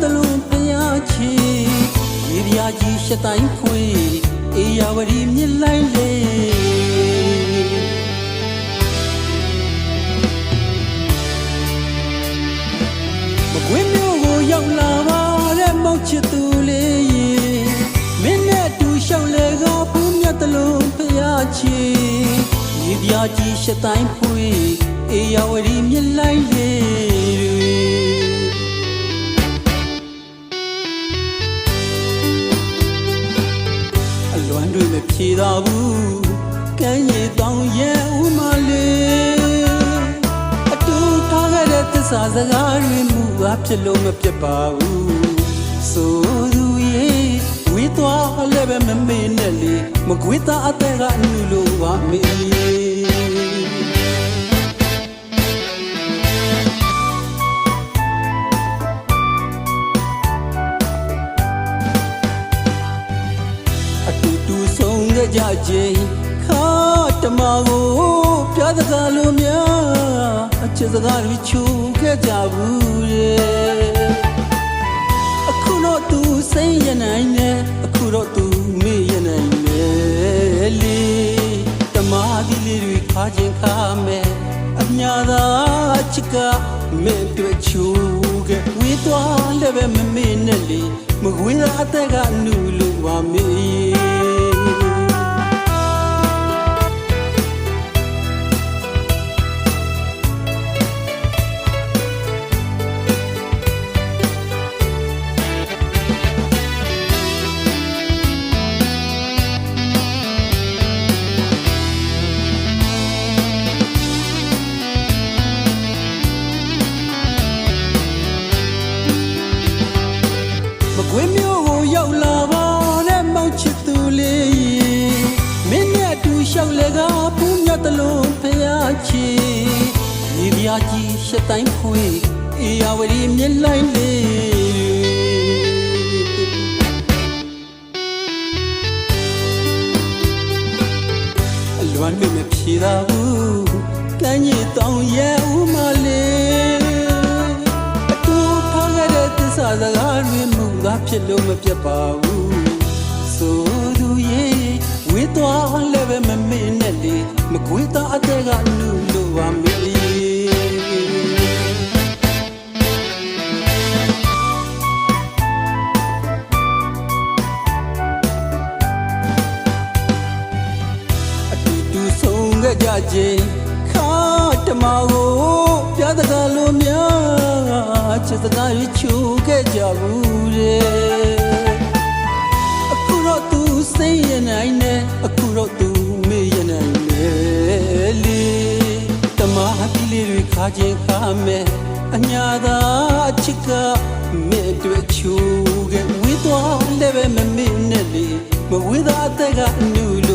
တလုံးဖျားချီရေပြာကြီးရှစ်တိုင်းဖွေအေယာဝတီမြစ်လိုက်လေမကွေးမျိုးကိုရောက်လာပါတဲ့မောက်ချစ်သူလေးမင်းနဲ့တူရှောက်လေကဖူးမြတ်တလုံးဖျားချီရေပြာကြီးရှစ်တိုင်းဖွေအေယာဝတီမြစ်လိုက်လေတွေမဖြေတော့ဘူးကမ်းရည်တောင်ရဲ့ဦးမလေးအတူထားခဲ့တဲ့သစ္စာစကားတွေမူကားဖြစ်လို့မပြတ်ပါဘူးဆိုသူရဲ့ဝေးသွားလည်းပဲမမေ့နဲ့လေမကွေးသားအသက်ကအနုလိုပါမေးကြခြင်းခါတမကိုပြားစကားလိုများအချစ်စကားတွေချိုးခဲ့ကြဘူးတဲ့အခုတော့သူစိတ်ရနိုင်တယ်အခုတော့သူမေ့ရနိုင်တယ်လေတမဒီလေးတွေခါခြင်းခါမယ်အညာသာချစ်ကမဲ့တွေ့ချိုးခဲ့ဝေးသွားလည်းပဲမမေ့နဲ့လေမကွေးသားအသက်ကနူလို့ပါမေးဝင်းမျိုးကိုရောက်လာပါတဲ့မောက်ချစ်သူလေးမင်းနဲ့အတူရှောက်လေကဖူးမြတ်တလုံးဖျားချီရေပြာကြီးရှစ်တိုင်းဖွေအေယာဝတီမြစ်လိုက်လေအလွမ်းတွေမဖြေတာဘူးကမ်းရည်တောင်ရဲ့ဦးမလေးအတူထားခဲ့တဲ့သစ္စာစကားတွေမူကားဖြစ်လို့မပြတ်ပါဘူးဆိုသူရဲ့ဝေးသွားလည်းပဲမမေ့နဲ့လေမကွေးသားအသက်ကနူလို့ပါမေးအတူတူဆုံးခဲ့ကြခြင်းခါတမကိုပြားစကားလိုများချစ်စကားတွေချိုးခဲ့ကြဘူးတဲ့အခုတော့သူစိတ်ရနိုင်တယ်အခုတော့သူမေ့ရနိုင်တယ်လေတမဒီလေးတွေခါခြင်းခါမယ်အညာသာချစ်ကမဲ့တွေ့ချိုးခဲ့ဝေးသွားလည်းပဲမမေ့နဲ့လေမဝေးသားအသက်ကအနူလို